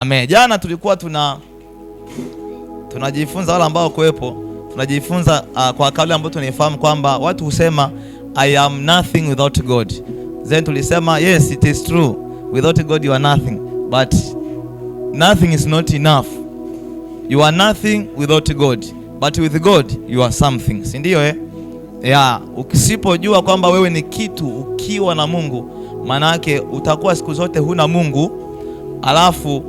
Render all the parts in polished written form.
Amen. Jana tulikuwa tunajifunza, wale ambao kuwepo, tunajifunza kwa kauli ambayo tunaifahamu kwamba watu husema I am nothing without God. Then tulisema yes, it is true, without God you are nothing, but nothing is not enough. You are nothing without God, but with God you are something. Si ndio Yeah, ukisipojua kwamba wewe ni kitu ukiwa na Mungu, manake utakuwa siku zote huna Mungu, alafu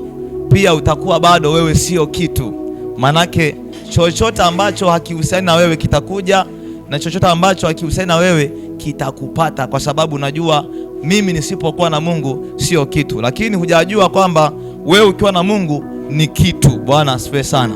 pia utakuwa bado wewe sio kitu. Manake chochote ambacho hakihusiani na wewe kitakuja, na chochote ambacho hakihusiani na wewe kitakupata, kwa sababu unajua mimi nisipokuwa na Mungu sio kitu. Lakini hujajua kwamba wewe ukiwa na Mungu ni kitu. Bwana asifiwe sana.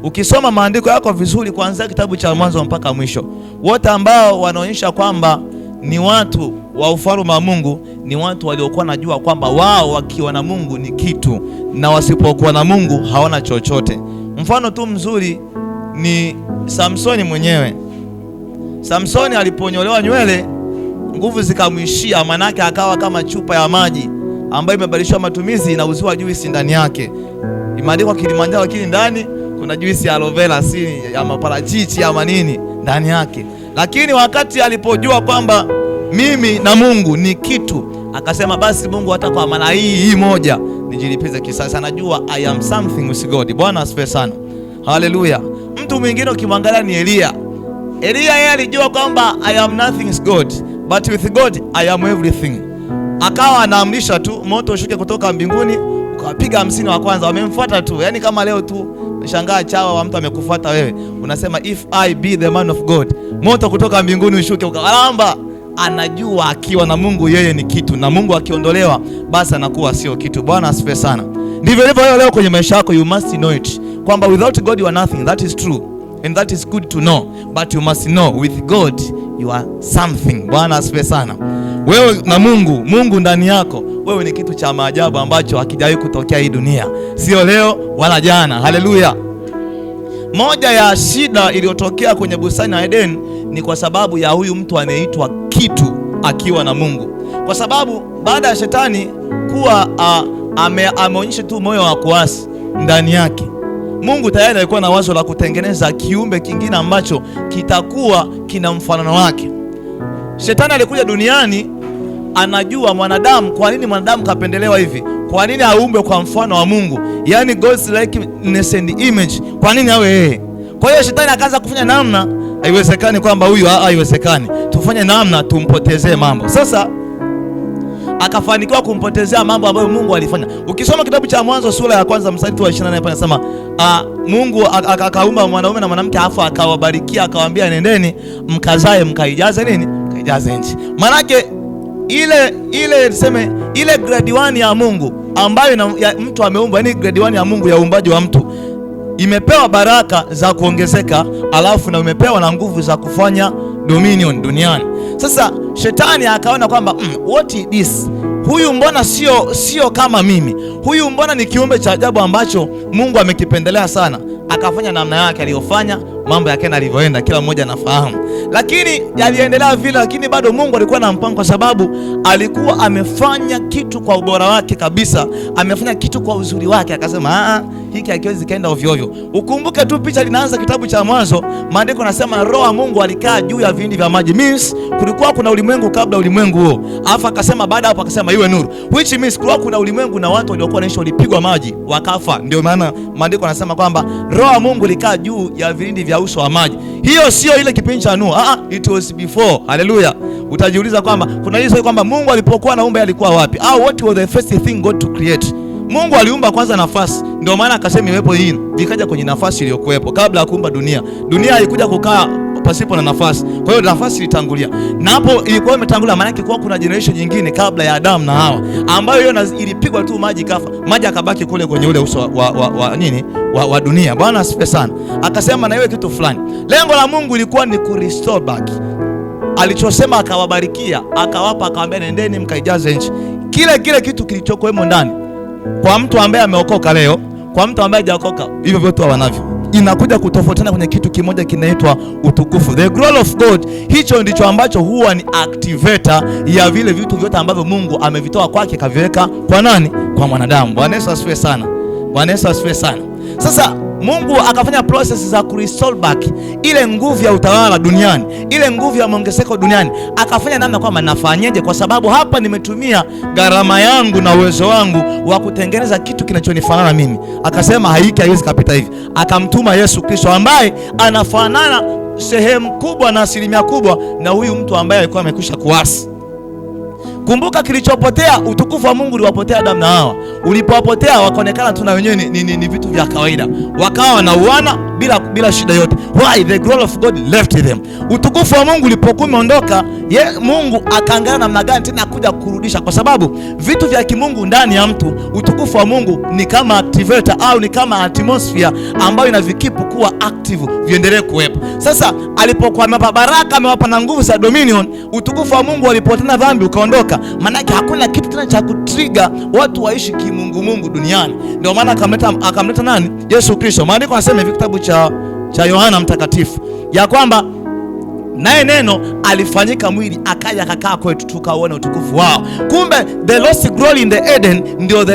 Ukisoma maandiko yako vizuri kuanzia kitabu cha Mwanzo mpaka mwisho, wote ambao wanaonyesha kwamba ni watu wa ufalme wa Mungu ni watu waliokuwa najua kwamba wao wakiwa na Mungu ni kitu, na wasipokuwa na Mungu hawana chochote. Mfano tu mzuri ni Samsoni mwenyewe. Samsoni aliponyolewa nywele, nguvu zikamwishia, manake akawa kama chupa ya maji ambayo imebadilishwa matumizi, inauziwa juisi ndani yake. Imeandikwa Kilimanjaro, lakini ndani kuna juisi ya aloe vera, si ya maparachichi ama nini ndani yake. Lakini wakati alipojua kwamba mimi na Mungu ni kitu, akasema basi Mungu hata kwa maana hii moja nijilipize kisasi. Anajua I am something with God. Bwana asifiwe sana. Haleluya. Mtu mwingine ukimwangalia ni Elia. Elia yeye alijua kwamba I am nothing with God, but with God I am everything. Akawa anaamrisha tu moto ushuke kutoka mbinguni, ukapiga 50 wa kwanza wamemfuata tu. Yaani kama leo tu shangaa chawa wa mtu amekufuata wewe, unasema if I be the man of God, moto kutoka mbinguni ushuke ukalamba. Anajua akiwa na Mungu yeye ni kitu, na Mungu akiondolewa basi anakuwa sio kitu. Bwana asifiwe sana. Ndivyo ilivyo leo kwenye maisha yako. You must know it kwamba without God you are nothing. That is true and that is good to know, but you must know with God you are something. Bwana asifiwe sana. Wewe na Mungu ndani yako, wewe ni kitu cha maajabu ambacho hakijawahi kutokea hii dunia, sio leo wala jana. Haleluya. Moja ya shida iliyotokea kwenye bustani ya Eden ni kwa sababu ya huyu mtu anaitwa kitu akiwa na Mungu. Kwa sababu baada ya shetani kuwa ameonyesha tu moyo wa kuasi ndani yake, Mungu tayari alikuwa na wazo la kutengeneza kiumbe kingine ambacho kitakuwa kina mfanano wake. Shetani alikuja duniani anajua mwanadamu, kwa nini mwanadamu kapendelewa hivi? Kwa nini aumbwe kwa mfano wa Mungu? Yaani God's likeness and image. Kwa nini awe yeye? Kwa hiyo shetani akaanza kufanya namna, haiwezekani kwamba huyu haiwezekani, tufanye namna tumpotezee mambo. Sasa akafanikiwa kumpotezea mambo ambayo Mungu alifanya. Ukisoma kitabu cha Mwanzo sura ya kwanza mstari wa 28 hapa inasema Mungu akaumba mwanaume na mwanamke, afu akawabarikia akawaambia nendeni mkazae mkaijaze nini? Mkaijaze nchi. Manake ile tuseme ile grade 1 ya Mungu ambayo mtu ameumba, yani grade 1 ya Mungu ya uumbaji wa mtu imepewa baraka za kuongezeka, alafu na imepewa na nguvu za kufanya dominion duniani. Sasa shetani akaona kwamba what is this? Huyu mbona sio kama mimi? Huyu mbona ni kiumbe cha ajabu ambacho Mungu amekipendelea sana. Akafanya namna yake aliyofanya, mambo yake na alivyoenda kila mmoja anafahamu. Lakini yaliendelea vile, lakini bado Mungu alikuwa na mpango, kwa sababu alikuwa amefanya kitu kwa ubora wake kabisa, amefanya kitu kwa uzuri wake. Akasema hiki hakiwezi kaenda ovyo ovyo. Ukumbuke tu picha linaanza kitabu cha Mwanzo, maandiko yanasema roho wa Mungu alikaa juu ya vilindi vya maji. Means kulikuwa kuna ulimwengu kabla ulimwengu huo. Alafu akasema baada hapo akasema iwe nuru. Which means kulikuwa kuna ulimwengu na watu waliokuwa wanaishi walipigwa maji wakafa. Ndio maana maandiko yanasema kwamba roho wa Mungu alikaa juu ya vilindi vya uso wa maji. Hiyo sio ile kipindi cha Nuhu. It was before. Hallelujah. Utajiuliza kwamba kuna hizo kwamba Mungu alipokuwa anaumba alikuwa wapi? What was the first thing God to create? Mungu aliumba kwanza nafasi. Ndio maana akasema iwepo hii, vikaja kwenye nafasi iliyokuwepo kabla ya kuumba dunia. Dunia haikuja kukaa pasipo na nafasi. Kwa hiyo nafasi ilitangulia. Na hapo ilikuwa imetangulia, maana kwa kuna generation nyingine kabla ya Adam na Hawa, ambayo hiyo ilipigwa tu maji kafa. Maji akabaki kule kwenye ule uso wa dunia. Bwana asifiwe sana. Akasema na iwe kitu fulani. Lengo la Mungu ilikuwa ni kurestore back. Alichosema akawabarikia, akawapa, akamwambia nendeni mkaijaze nchi. Kile kitu kilichokuwemo ndani, kwa mtu ambaye ameokoka leo, kwa mtu ambaye hajaokoka, hivyo vyote wanavyo. Inakuja kutofautiana kwenye kitu kimoja kinaitwa utukufu. The glory of God, hicho ndicho ambacho huwa ni activator ya vile vitu vyote ambavyo Mungu amevitoa kwake kaviweka kwa nani? Kwa mwanadamu. Bwana Yesu asifiwe sana. Bwana Yesu asifiwe sana. Sasa Mungu akafanya process za kurestore back ile nguvu ya utawala duniani, ile nguvu ya maongezeko duniani. Akafanya namna kwamba nafanyeje, kwa sababu hapa nimetumia gharama yangu na uwezo wangu wa kutengeneza kitu kinachonifanana mimi. Akasema haiki haiwezi kapita hivi. Akamtuma Yesu Kristo ambaye anafanana sehemu kubwa na asilimia kubwa na huyu mtu ambaye alikuwa amekwisha kuasi. Kumbuka kilichopotea, utukufu wa Mungu uliwapotea Adamu na Hawa. Ulipowapotea wakaonekana tu na wenyewe ni vitu vya kawaida. Wakawa wanauana bila shida yote. Why? The glory of God left them. Utukufu wa Mungu ulipokuwa umeondoka, Mungu akaangalia namna gani tena kuja kurudisha, kwa sababu vitu vya kimungu ndani ya mtu, utukufu wa Mungu ni kama activator au ni kama atmosphere ambayo inavikipu kuwa active, viendelee kuwepo. Sasa alipokuwa amewapa baraka, amewapa na nguvu za dominion, utukufu wa Mungu alipotenda dhambi ukaondoka. Maana yake hakuna kitu tena cha kutrigger watu waishi kimungu duniani. Ndio maana akamleta nani? Yesu Kristo. Maandiko yanasema hivi, kitabu cha Yohana Mtakatifu, ya kwamba naye neno alifanyika mwili akaja akakaa kwetu tukaona utukufu wao. Kumbe the lost glory in the Eden ndio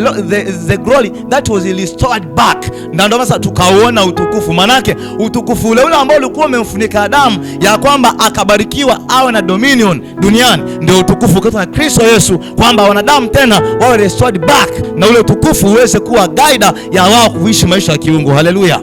the glory that was restored back. Ndio sasa tukaona utukufu. Manake utukufu ule ambao ulikuwa umemfunika Adamu, ya kwamba akabarikiwa awe na dominion duniani, ndio utukufu kwa Kristo Yesu, kwamba wanadamu tena wawe restored back na ule utukufu uweze kuwa guide ya wao kuishi maisha ya kiungu. Haleluya.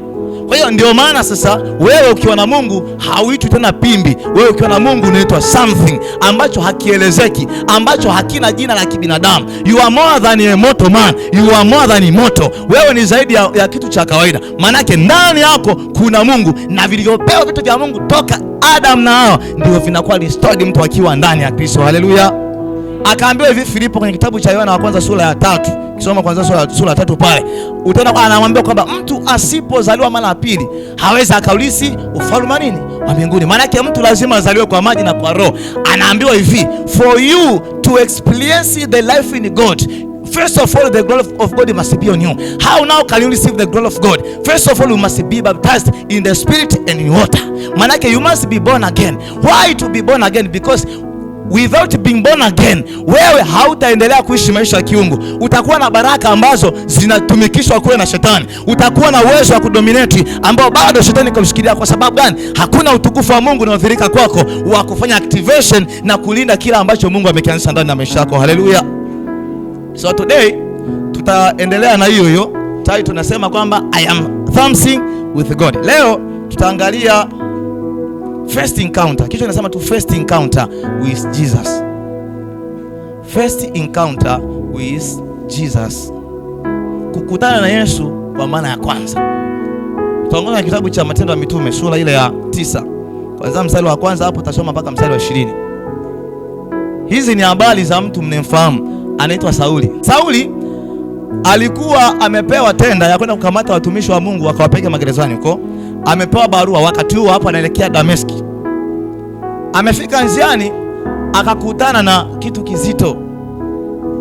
Kwa hiyo ndio maana sasa wewe ukiwa na Mungu hauitwi tena pimbi. Wewe ukiwa na Mungu unaitwa something ambacho hakielezeki, ambacho hakina jina la kibinadamu. You are more than a mortal man. You are more than immortal. Wewe ni zaidi ya kitu cha kawaida. Maanake ndani yako kuna Mungu, na vilivyopewa vitu vya Mungu toka Adam na Hawa ndio vinakuwa restored mtu akiwa ndani ya Kristo. Haleluya. Akaambiwa hivi Filipo kwenye kitabu cha Yohana wa kwanza sura ya 3. Kisoma kwanza sura ya 3 pale, utaona kwa anamwambia kwamba mtu asipozaliwa mara ya pili hawezi akaulisi ufalme nini wa mbinguni. Maana yake mtu lazima azaliwe kwa maji na kwa roho. Anaambiwa hivi, for you to experience the life in God, first of all the glory of God must be on you. How now can you receive the glory of God? First of all you must be baptized in the spirit and in water. Maana yake you must be born again. Why to be born again? Because without being born again, wewe hautaendelea kuishi maisha ya kiungu. Utakuwa na baraka ambazo zinatumikishwa kule na shetani. Utakuwa na uwezo wa kudominate ambao bado shetani kumshikilia. Kwa sababu gani? Hakuna utukufu wa Mungu unaothirika kwako wa kufanya activation na kulinda kila ambacho Mungu amekianzisha ndani ya maisha yako. Haleluya. So today tutaendelea na hiyo title tunasema kwamba I am something with God. Leo tutaangalia first encounter. Kichwa kinasema tu first encounter with Jesus. First encounter with Jesus. Kukutana na Yesu kwa mara ya kwanza. Tutaangalia na kitabu cha Matendo ya Mitume sura ile ya 9. Kwanza mstari wa kwanza hapo tutasoma mpaka mstari wa 20. Hizi ni habari za mtu mnemfahamu, anaitwa Sauli. Sauli alikuwa amepewa tenda ya kwenda kukamata watumishi wa Mungu akawapeleka magerezani huko. Amepewa barua, wakati huo hapo anaelekea Dameski. Amefika njiani akakutana na kitu kizito.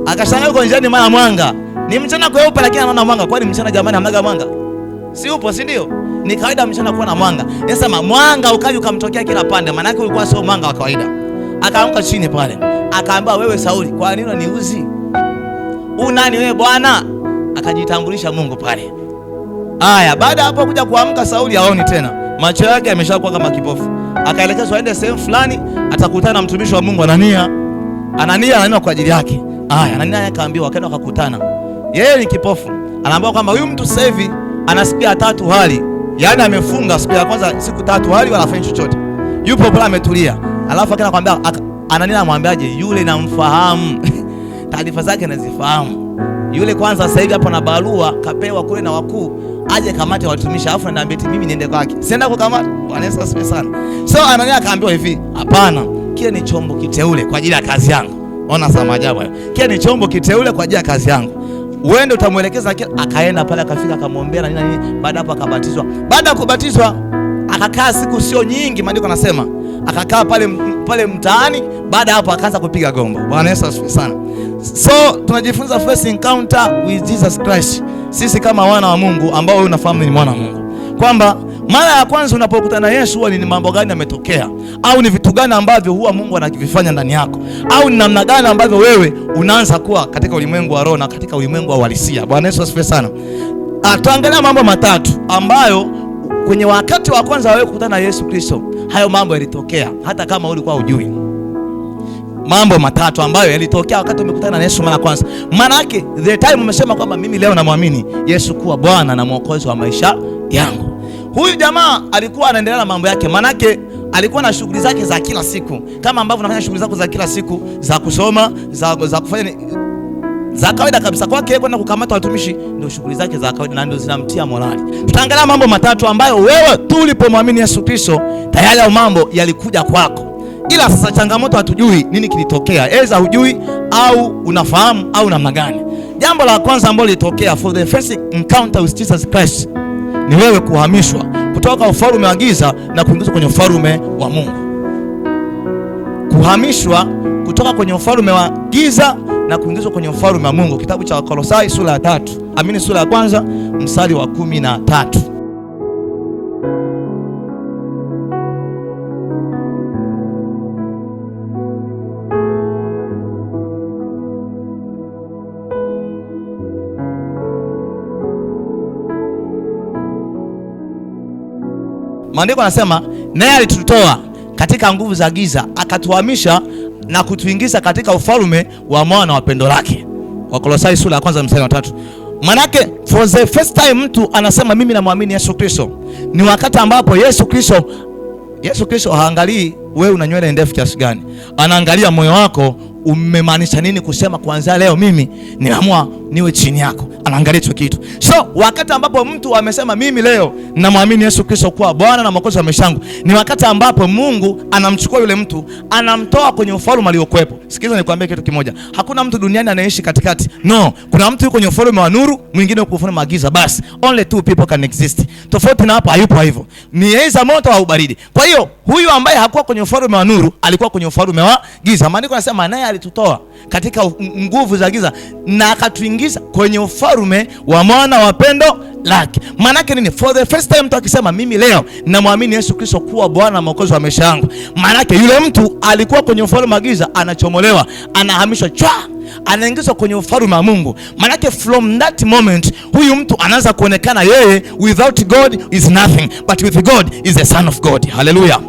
Akashangaa kwa njiani mara mwanga. Ni mchana kweupe lakini anaona mwanga. Kwani mchana jamani hamnaga mwanga? Si upo, si ndio? Ni kawaida mchana kuwa na mwanga. Nasema mwanga ukaja ukamtokea kila pande, maana yake ulikuwa sio mwanga wa kawaida. Akaanguka chini pale. Akaambia, wewe Sauli, kwa nini unaniuzi? Unani wewe Bwana? Akajitambulisha Mungu pale. Aya, baada hapo kuja kuamka Sauli haoni tena. Macho yake yameshakuwa kama kipofu. Akaelekezwa aende sehemu fulani atakutana na mtumishi wa Mungu Anania kwa ajili yake. Aya, Anania akaambiwa, akaenda akakutana. Yeye ni kipofu. Anaambiwa kwamba huyu mtu sasa hivi ana siku ya 3 hali. Yaani amefunga siku ya kwanza siku 3 hali wala afanye chochote. Yupo pale ametulia. Alafu akaenda kwambia Anania amwambiaje, yule namfahamu. Taarifa zake nazifahamu. Yule kwanza sasa hivi hapo na barua kapewa kule na wakuu aje kamate watumishi, alafu anaambia eti mimi niende kwake. Sienda kukamata. Bwana Yesu asifiwe sana. So Anania akaambiwa hivi, hapana, kile ni chombo kiteule kwa ajili ya kazi yangu. Ona sama ajabu hayo. Kile ni chombo kiteule kwa ajili ya kazi yangu. Uende utamuelekeza. Akaenda pale akafika akamwombea na nini. Baada hapo akabatizwa. Baada ya kubatizwa akakaa siku sio nyingi, maandiko nasema akakaa pale mtaani. Baada hapo akaanza kupiga gombo. Bwana Yesu asifiwe sana. So tunajifunza first encounter with Jesus Christ. Sisi kama wana wa Mungu ambao wewe unafahamu ni mwana wa Mungu, kwamba mara ya kwanza unapokutana na Yesu huwa ni mambo gani yametokea, au ni vitu gani ambavyo huwa Mungu anakivifanya ndani yako, au ni namna gani ambavyo wewe unaanza kuwa katika ulimwengu wa roho na katika ulimwengu wa uhalisia. Bwana Yesu asifiwe sana. Tuangalia mambo matatu ambayo kwenye wakati wa kwanza wewe kukutana na Yesu Kristo, hayo mambo yalitokea hata kama ulikuwa hujui. Mambo matatu ambayo yalitokea wakati umekutana na Yesu mara kwanza. Maana yake the time umesema kwamba mimi leo namwamini Yesu kuwa Bwana na Mwokozi wa maisha yangu. Huyu jamaa alikuwa anaendelea na mambo yake. Maana yake alikuwa na shughuli zake za kila siku, kama ambavyo unafanya shughuli zako za kila siku za kusoma, za kufanya za kawaida kabisa. Kwake kwenda kukamata watumishi ndio shughuli zake za kawaida na ndio zinamtia morali. Tutaangalia mambo matatu ambayo wewe tu ulipomwamini Yesu Kristo tayari hayo mambo yalikuja kwako. Ila sasa changamoto hatujui nini kilitokea. Eza hujui au unafahamu au namna gani. Jambo la kwanza ambalo lilitokea for the first encounter with Jesus Christ ni wewe kuhamishwa kutoka ufalme wa giza na kuingizwa kwenye ufalme wa Mungu. Kuhamishwa kutoka kwenye ufalme wa giza na kuingizwa kwenye ufalme wa Mungu. Kitabu cha Wakolosai sura ya 3. Sura ya kwanza mstari wa 13. Maandiko yanasema naye alitutoa katika nguvu za giza akatuhamisha na kutuingiza katika ufalme wa mwana wa pendo lake. Wakolosai sura ya kwanza mstari wa 3. Manake for the first time mtu anasema mimi namwamini Yesu Kristo ni wakati ambapo Yesu Kristo haangalii wewe una nywele ndefu kiasi gani. Anaangalia moyo wako umemaanisha nini kusema kuanzia leo mimi nimeamua niwe chini yako. Anaangalia hicho kitu. So wakati ambapo mtu amesema mimi leo namwamini Yesu Kristo kuwa Bwana na Mwokozi wa maisha yangu, ni wakati ambapo Mungu anamchukua yule mtu, anamtoa kwenye ufalme aliokuepo. Sikiliza nikwambie kitu kimoja. Hakuna mtu duniani anaishi katikati. No, kuna mtu yuko kwenye ufalme wa nuru, mwingine yuko kwenye ufalme wa giza. Basi only two people can exist. Tofauti na hapo hayupo hivyo. Ni aidha moto au baridi. Kwa hiyo huyu ambaye hakuwa kwenye ufalme wa nuru alikuwa kwenye ufalme wa giza. Maandiko yanasema naye alitutoa katika nguvu za giza na akatuingiza kwenye ufalme wa mwana wa pendo lake. Maana yake nini? For the first time mtu akisema mimi leo namwamini Yesu Kristo kuwa Bwana na Mwokozi wa maisha yangu, maana yake yule mtu alikuwa kwenye ufalme wa giza, anachomolewa, anahamishwa anaingizwa kwenye ufalme wa Mungu. Maana yake from that moment huyu mtu anaanza kuonekana yeye without God is nothing, but with God is the son of God. Hallelujah.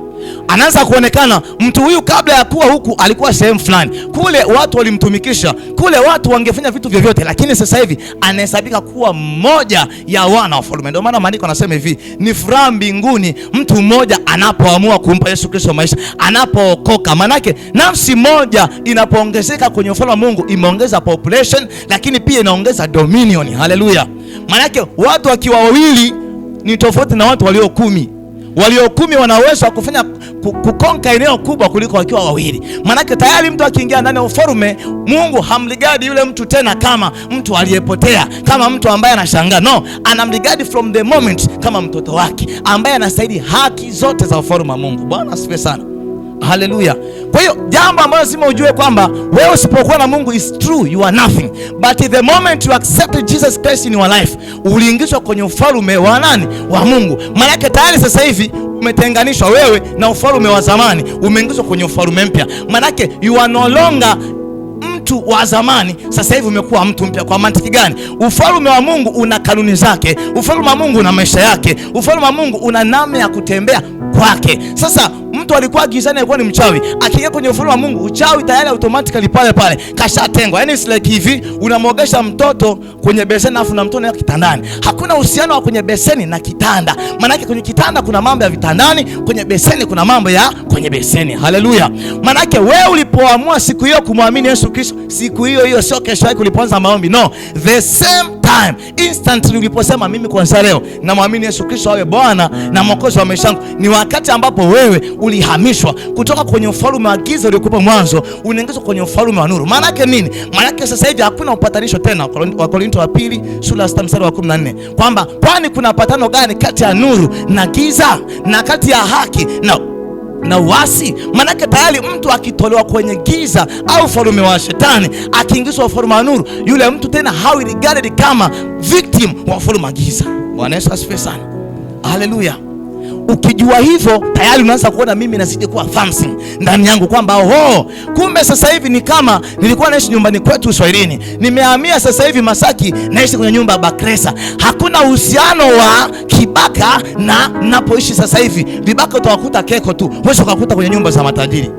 Anaanza kuonekana mtu huyu kabla ya kuwa huku alikuwa sehemu fulani. Kule watu walimtumikisha, kule watu wangefanya vitu vyovyote, lakini sasa hivi anahesabika kuwa mmoja ya wana wa ufalme. Ndio maana maandiko yanasema hivi, ni furaha mbinguni mtu mmoja anapoamua kumpa Yesu Kristo maisha, anapookoka. Manake nafsi moja inapoongezeka kwenye ufalme wa Mungu imeongeza population, lakini pia inaongeza dominion. Haleluya. Manake watu wakiwa wawili ni tofauti na watu walio 10. Walio 10 wanaweza kufanya kukonka eneo kubwa kuliko wakiwa wawili. Manake tayari mtu akiingia ndani ya ufalme, Mungu hamligadi yule mtu tena kama mtu aliyepotea, kama mtu ambaye anashangaa. No, anamligadi from the moment kama mtoto wake ambaye anastahili haki zote za ufalme wa Mungu. Bwana asifiwe sana. Haleluya. Kwa hiyo jambo ambalo lazima ujue kwamba wewe usipokuwa na Mungu is true, you are nothing. But the moment you accepted Jesus Christ in your life, uliingizwa kwenye ufalme wa nani? Wa Mungu. Maana yake tayari sasa hivi umetenganishwa wewe na ufalme wa zamani, umeingizwa kwenye ufalme mpya. Maana yake you are no longer mtu wa zamani, sasa hivi umekuwa mtu mpya. Kwa mantiki gani? Ufalme wa Mungu una kanuni zake, ufalme wa Mungu una maisha yake, ufalme wa Mungu una namna ya kutembea kwake. Sasa mtu alikuwa gizani, alikuwa ni mchawi, akiingia kwenye ufalme wa Mungu, uchawi tayari automatically pale kashatengwa. Yani it's like hivi, unamwogesha mtoto kwenye beseni afu unamtoa kitandani. Hakuna uhusiano wa kwenye beseni na kitanda. Maana yake kwenye kitanda kuna mambo ya vitandani, kwenye beseni kuna mambo ya kwenye beseni. Haleluya. Maana yake wewe ulipoamua siku hiyo kumwamini Yesu Kristo, siku hiyo sio kesho yake ulipoanza maombi. No, the same time, instantly uliposema mimi kuanzia leo namwamini Yesu Kristo awe Bwana na Mwokozi wa maisha yangu, ni wakati ambapo wewe ulihamishwa kutoka kwenye ufalme wa giza uliokuwa mwanzo, unaingizwa kwenye ufalme wa nuru. Maana yake nini? Maana yake sasa hivi hakuna upatanisho tena. Wakorintho wa pili sura ya 6 mstari wa 14, kwamba kwani kuna patano gani kati ya nuru na giza, na kati ya haki na uasi? Manake tayari mtu akitolewa kwenye giza au ufalme wa shetani akiingizwa ufalme wa nuru, yule mtu tena hawi regarded kama victim wa ufalme wa giza. Bwana Yesu asifiwe sana. Haleluya. ukijua hivyo tayari unaanza kuona mimi nazidi kuwa something ndani yangu, kwamba kumbe sasa hivi ni kama nilikuwa naishi nyumbani kwetu Uswahilini, nimehamia sasa hivi Masaki, naishi kwenye nyumba ya Bakresa. Hakuna uhusiano wa kibaka na napoishi sasa hivi. Vibaka utawakuta Keko tu, wewe ukakuta kwenye nyumba za matajiri.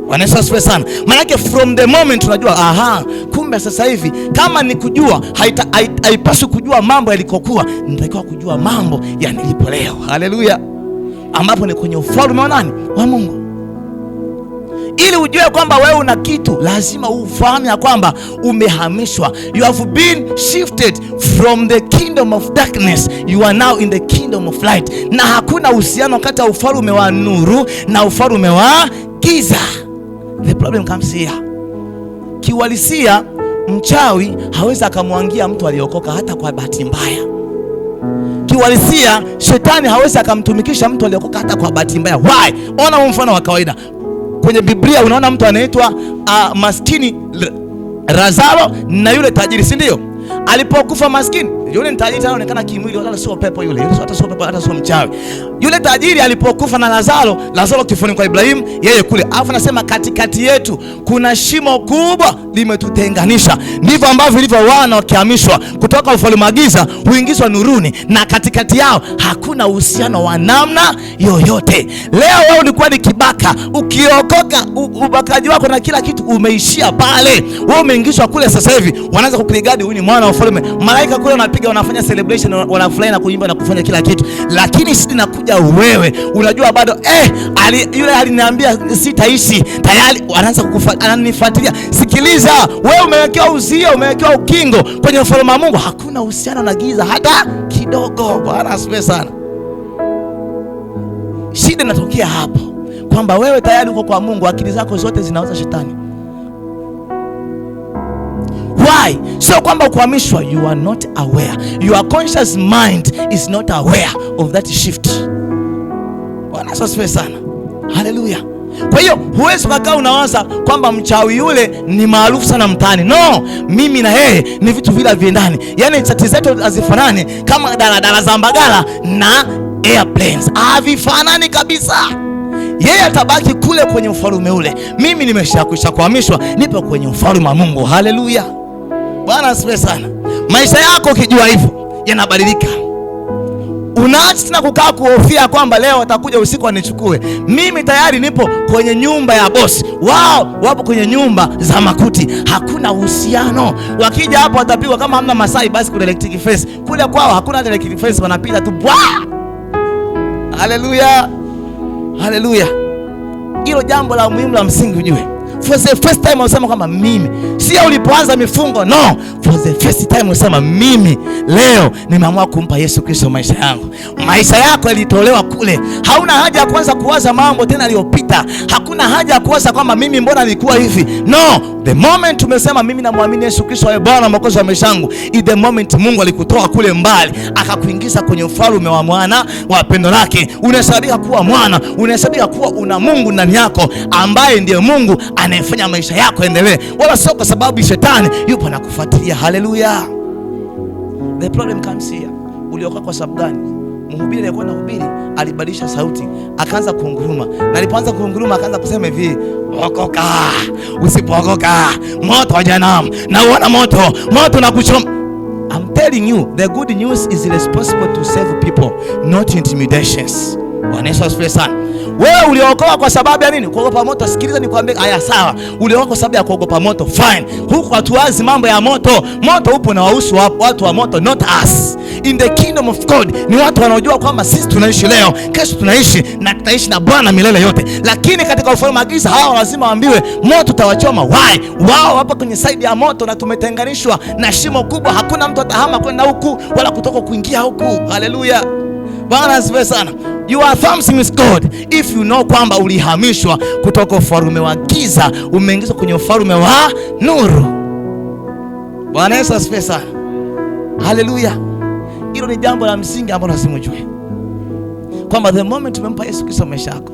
Wanaweza asifiwe sana. Maana from the moment unajua kumbe sasa hivi kama ni kujua haipaswi kujua mambo yalikokuwa, nitakiwa kujua mambo ya nilipo leo. Haleluya. Ambapo ni kwenye ufalme wa nani? Wa Mungu. Ili ujue kwamba wewe una kitu, lazima ufahamu ya kwamba umehamishwa. You have been shifted from the kingdom of darkness, you are now in the kingdom of light. Na hakuna uhusiano kati ya ufalme wa nuru na ufalme wa giza. The problem comes here. Kiuhalisia, mchawi hawezi akamwangia mtu aliokoka hata kwa bahati mbaya. Kiuhalisia, shetani hawezi akamtumikisha mtu aliokoka hata kwa bahati mbaya. Why? Ona mfano wa kawaida. Kwenye Biblia unaona mtu anaitwa maskini Lazaro na yule tajiri, si ndio? Alipokufa maskini, yule tajiri anaonekana kimwili, wala sio pepo yule. Yule hata sio pepo, hata sio mchawi. Yule tajiri alipokufa na Lazaro kifoni kwa Ibrahimu, yeye kule. Alafu anasema katikati yetu kuna shimo kubwa limetutenganisha. Ndivyo ambavyo vilivyo wana wakihamishwa kutoka ufalme wa giza huingizwa nuruni, na katikati yao hakuna uhusiano wa namna yoyote. Leo wewe ulikuwa ni kibaka, ukiokoka ubakaji wako na kila kitu umeishia pale. Wewe umeingizwa kule, sasa hivi wanaanza kukuligadi, huyu ni mwana wa ufalme. Malaika kule wanapiga, wanafanya celebration, wanafurahi na kuimba na kufanya kila kitu. Lakini sisi nakuja wewe, unajua bado yule aliniambia sitaishi, tayari anaanza ananifuatilia. Sikiliza, wewe umewekewa uzio, umewekewa ukingo kwenye ufalme wa Mungu. Hakuna uhusiano na giza hata kidogo. Bwana asifiwe sana. Shida inatokea hapo kwamba wewe tayari uko kwa Mungu, akili zako zote zinaoza shetani. Why? So kwamba kuhamishwa, you are not aware. Your conscious mind is not aware of that shift. Bwana asifiwe sana. Haleluya. Kwa hiyo huwezi kukaa unawaza kwamba mchawi yule ni maarufu sana mtaani. No, mimi na yeye ni vitu vile viendani. Yaani chati zetu hazifanani, kama daladala za Mbagala na airplanes. Havifanani kabisa. Yeye atabaki kule kwenye ufalme ule. Mimi nimeshakwisha kuhamishwa, nipo kwenye ufalme wa Mungu. Haleluya. Bwana asifiwe sana. Maisha yako ukijua hivyo yanabadilika. Unaacha tena kukaa kuhofia kwamba leo watakuja usiku wanichukue. Mimi tayari nipo kwenye nyumba ya bosi. Wao wapo kwenye nyumba za makuti. Hakuna uhusiano. Wakija hapo watapigwa kama hamna Masai, basi kuna electric fence. Kule kwao hakuna electric fence, wanapita tu. Haleluya. Haleluya. Hilo jambo la muhimu la msingi ujue. For the first time unasema kwamba mimi, sio ulipoanza mifungo, no. For the first time unasema mimi leo nimeamua kumpa Yesu Kristo maisha yangu. Maisha yako yalitolewa kule. Hauna haja ya kuanza kuwaza mambo tena aliyopita. Hakuna haja ya kuwaza kwamba mimi mbona nilikuwa hivi. No, the moment umesema mimi namwamini Yesu Kristo awe Bwana na Mwokozi wa maisha yangu, the moment Mungu alikutoa kule mbali akakuingiza kwenye ufalme wa mwana wa pendo lake. Unahesabika kuwa mwana, unahesabika kuwa una Mungu ndani yako ambaye ndiye Mungu anayefanya maisha yako endelee, wala sio kwa sababu shetani yupo anakufuatilia. Haleluya. The problem comes here. Uliokoka kwa sababu gani? Mhubiri aliyekuwa anahubiri alibadilisha sauti, akaanza kunguruma, na alipoanza kunguruma akaanza kusema hivi, okoka, usipookoka moto wa jehanamu, na uona moto na kuchoma. I'm telling you, the good news is responsible to save people, not intimidations. Bwana Yesu asifiwe sana. Wewe uliokoka kwa sababu ya nini? Kuogopa moto. Sikiliza nikwambie, haya sawa. Uliokoka kwa sababu ya kuogopa moto, fine. Huko hatuwazi mambo ya moto. Moto upo na wahusu watu wa moto, not us. In the kingdom of God ni watu wanaojua kwamba sisi tunaishi leo, kesho tunaishi na tutaishi na Bwana milele yote. Lakini katika ufalme wa giza hawa lazima waambiwe moto utawachoma. Why? Wao wapo kwenye side ya moto na tumetenganishwa na shimo kubwa. Hakuna mtu atahama kwenda huku wala kutoka kuingia huku. Haleluya. Bwana asifiwe sana. You are something with God if you know kwamba ulihamishwa kutoka ufalme wa giza umeingizwa kwenye ufalme wa nuru. Bwana Yesu asifiwe sana. Haleluya. Hilo ni jambo la msingi ambalo lazima ujue. Kwamba the moment umempa Yesu Kristo maisha yako,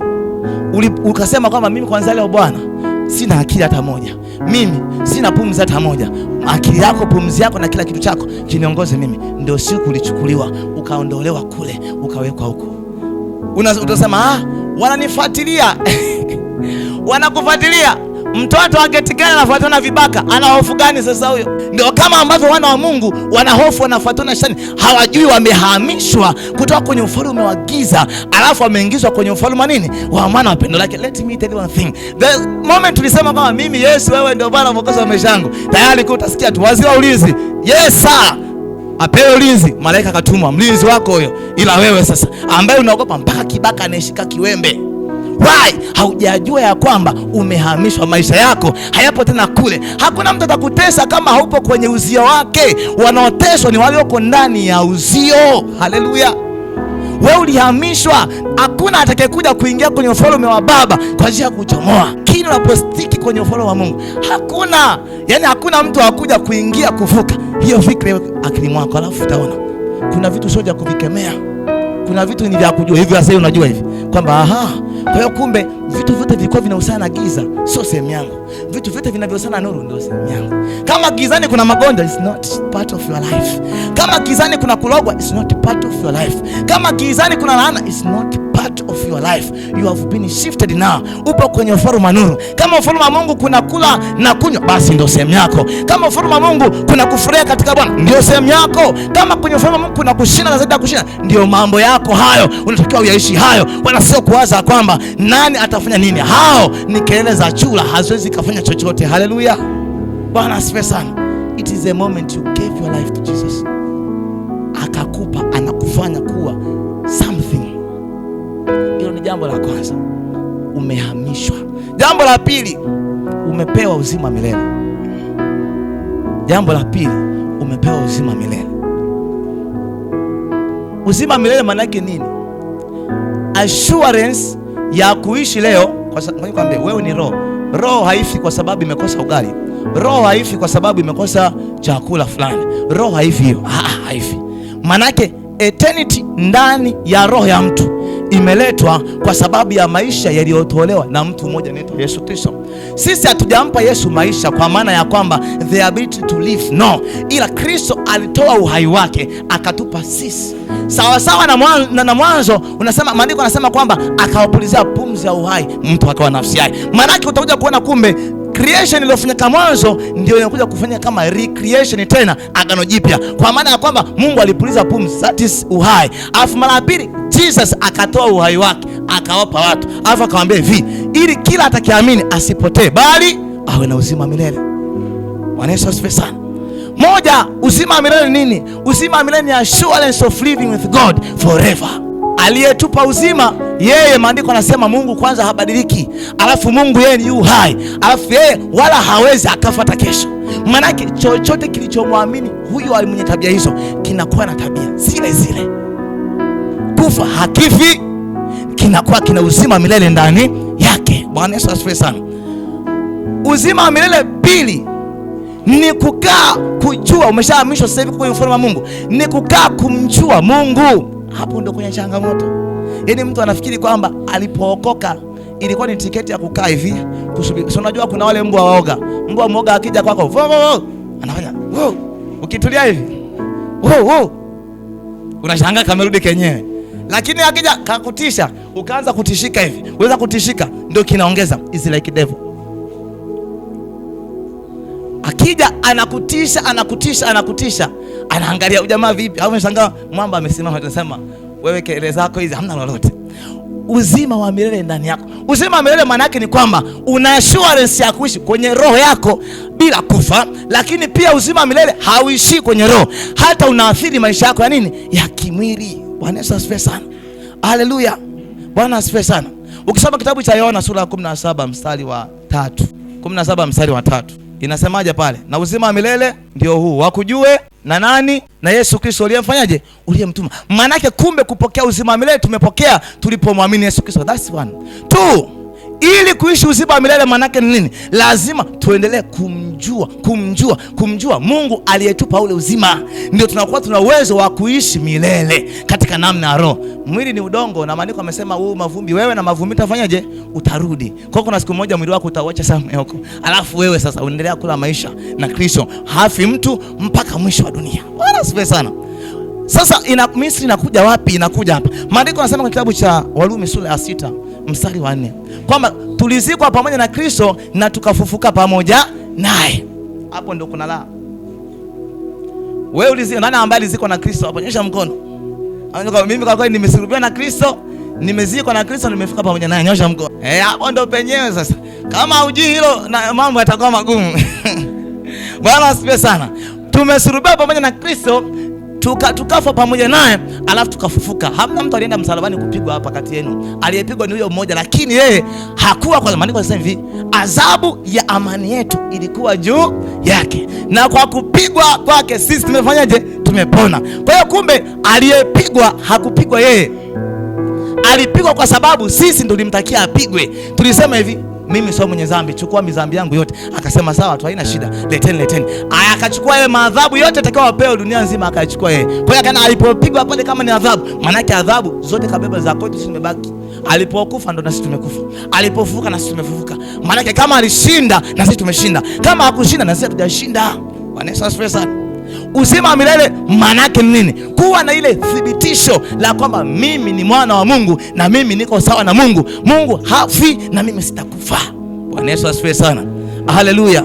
ukasema kwamba mimi kwanza leo Bwana sina akili hata moja, mimi sina pumzi hata moja, akili yako, pumzi yako na kila kitu chako kiniongoze mimi, ndio siku ulichukuliwa ukaondolewa kule ukawekwa huko. Utasema wananifuatilia. Wanakufuatilia. Mtoto wa geti gani anafuatana na vibaka? Ana hofu gani sasa huyo? Ndio kama ambavyo wana wa Mungu wana hofu, wanafuatana na shetani. Hawajui wamehamishwa kutoka kwenye ufalme wa giza, alafu wameingizwa kwenye ufalme wa nini? Wa mwana wa pendo lake. Let me tell you one thing. The moment tulisema kama mimi Yesu wewe ndio Bwana mwokozi wa maisha yangu, tayari kwa utasikia tu waziri wa ulinzi, yes sir, apewe ulinzi, malaika katumwa, mlinzi wako huyo. Ila wewe sasa ambaye unaogopa mpaka kibaka anayeshika kiwembe, why? Haujajua ya kwamba umehamishwa. Maisha yako hayapo tena kule. Hakuna mtu atakutesa kama haupo kwenye uzio wake. Wanaoteswa ni walioko ndani ya uzio. Haleluya. Wewe ulihamishwa. Hakuna atakayekuja kuingia kwenye ufalme wa Baba kwa njia ya kuchomoa. Kini unapostiki kwenye ufalme wa Mungu, hakuna, yani hakuna mtu akuja kuingia kuvuka. Hiyo fikra akili mwako, alafu utaona kuna vitu sio vya kuvikemea. Kuna vitu ni vya kujua hivi. Sasa unajua hivi kwamba kwa hiyo kumbe vitu vyote vilikuwa vinahusiana na giza, sio sehemu yangu. Vitu vyote vinavyohusiana na nuru ndio sehemu yangu. Kama gizani kuna magonjwa, it's not part of your life. Kama gizani kuna kulogwa, it's not part of your life. Kama gizani kuna laana, it's not part of your life. You have been shifted now. Upo kwenye ufalme wa nuru. Kama ufalme wa Mungu kuna kula na kunywa, basi ndio sehemu yako. Kama ufalme wa Mungu kuna kufurahia katika Bwana, ndio sehemu yako. Kama kwenye ufalme wa Mungu kuna kushinda na zaidi ya kushinda, ndio mambo yako hayo. Unatakiwa uyaishi hayo. Wala sio kuwaza kwamba nani atafanya nini. Hao ni kelele za chura, haziwezi kufanya chochote. Haleluya. Bwana asifiwe sana. It is a moment you gave your life to Jesus. Akakupa, anakufanya kuwa something. Hilo ni jambo la kwanza. Umehamishwa. Jambo la pili, umepewa uzima milele. Jambo la pili, umepewa uzima milele. Uzima milele maana yake nini? Assurance ya kuishi leo. Kwa sababu nikwambie, wewe ni roho. Roho haifi kwa sababu imekosa ugali. Roho haifi kwa sababu imekosa chakula fulani. Roho haifi hiyo. Haifi. Maana yake eternity ndani ya roho ya mtu imeletwa kwa sababu ya maisha yaliyotolewa na mtu mmoja anaitwa Yesu Kristo. Sisi hatujampa Yesu maisha kwa maana ya kwamba the ability to live, no, ila Kristo alitoa uhai wake akatupa sisi. Sawa sawa na mwanzo unasema, maandiko yanasema kwamba akawapulizia pumzi ya uhai mtu akawa nafsi yake. Maana yake utakuja kuona kumbe creation iliyofanyika mwanzo ndio inakuja kufanya kama recreation tena agano jipya, kwa maana ya kwamba Mungu alipuliza pumzi, that is uhai. Alafu mara ya pili Jesus akatoa uhai wake akawapa watu, alafu akamwambia hivi, ili kila atakayeamini asipotee bali awe na uzima milele. Bwana Yesu asifiwe sana. Moja, uzima milele nini? Uzima milele ni assurance of living with God forever. Aliyetupa uzima yeye, maandiko anasema Mungu kwanza habadiliki, alafu Mungu yeye ni uhai, alafu yeye wala hawezi akafuata kesho. Manake chochote kilichomwamini huyo mwenye tabia hizo kinakuwa na tabia zile zile. Kufa hakifi, kinakuwa kina uzima milele ndani yake. Bwana Yesu asifiwe sana. Uzima milele pili ni kukaa kujua, umeshahamishwa sasa hivi kwenye ufalme wa Mungu, ni kukaa kumjua Mungu. Hapo ndio kwenye changamoto. Yaani mtu anafikiri kwamba alipookoka ilikuwa ni tiketi ya kukaa hivi kusubiri. So unajua kuna wale mbwa waoga. Mbwa mwoga akija kwako, anafanya ukitulia hivi, unashangaa kamerudi kenyewe. Lakini akija kakutisha, ukaanza kutishika hivi, uweza kutishika, ndio kinaongeza is like devil. Akija anakutisha, anaangalia ujamaa vipi, au unashangaa mwamba amesimama, anasema wewe kelele zako hizi hamna lolote. Uzima wa milele ndani yako. Uzima wa milele maana yake ni kwamba una assurance ya kuishi kwenye roho yako bila kufa, lakini pia uzima wa milele hauishi kwenye roho, hata unaathiri maisha yako ya nini? Ya kimwili. Bwana Yesu asifiwe sana. Haleluya. Bwana asifiwe sana. Ukisoma kitabu cha Yohana sura ya 17 mstari wa 3. 17 mstari wa 3. Inasemaje pale? Na uzima wa milele ndio huu, wakujue na nani? Na Yesu Kristo uliyemfanyaje? Uliyemtuma. Maana yake kumbe kupokea uzima wa milele tumepokea tulipomwamini Yesu Kristo. That's one. Two, ili kuishi uzima wa milele maana yake ni nini? Lazima tuendelee kumjua Mungu aliyetupa ule uzima. Ndio tunakuwa tuna uwezo wa kuishi milele katika namna ya roho. Mwili ni udongo na maandiko amesema huu mavumbi, wewe na mavumbi utafanyaje? Utarudi. Kwa kuna siku moja mwili wako utauacha sana huko. Alafu wewe sasa unaendelea kula maisha na Kristo. Hafi mtu mpaka mwisho wa dunia. Bwana asifiwe sana. Sasa Misri inakuja wapi? Inakuja hapa. Maandiko yanasema kwa kitabu cha Warumi sura ya 6 mstari wa 4 kwamba tulizikwa pamoja na Kristo na tukafufuka pamoja naye. Hapo ndio kuna la. Wewe ulizikwa, nani ambaye alizikwa na Kristo? Hapo nyosha mkono. Mimi kwa kweli nimesulubiwa na Kristo, nimezikwa na Kristo, nimefufuka pamoja naye. Nyosha mkono. Hapo ndio penyewe sasa. Kama hujui hilo na mambo yatakuwa magumu. Bwana asifiwe sana. Tumesulubiwa pamoja na Kristo, tukafa pamoja naye, alafu tukafufuka. Hamna mtu alienda msalabani kupigwa hapa kati yenu. Aliyepigwa ni huyo mmoja, lakini yeye hakuwa. Kwa maandiko yanasema hivi, adhabu ya amani yetu ilikuwa juu yake, na kwa kupigwa kwake sisi tumefanyaje? Tumepona. Kwa hiyo kumbe aliyepigwa hakupigwa yeye, alipigwa kwa sababu sisi ndio tulimtakia apigwe. Tulisema hivi, mimi sio mwenye dhambi, chukua mizambi yangu yote. Akasema sawa tu, haina shida, leteni. Aya, akachukua yeye madhabu yote atakao apewe dunia nzima, akachukua yeye. Kwa hiyo kana alipopigwa pale kama ni adhabu, maana yake adhabu zote kabeba za kwetu, sisi tumebaki. Alipokufa ndo na sisi tumekufa, alipofufuka na sisi tumefufuka. Maana yake kama alishinda na sisi tumeshinda, kama hakushinda na sisi hatujashinda. Bwana Yesu asifiwe sana. Uzima wa milele maana yake ni nini? Kuwa na ile thibitisho la kwamba mimi ni mwana wa Mungu na mimi niko sawa na Mungu. Mungu hafi na mimi sitakufa. Bwana Yesu asifiwe sana. Haleluya.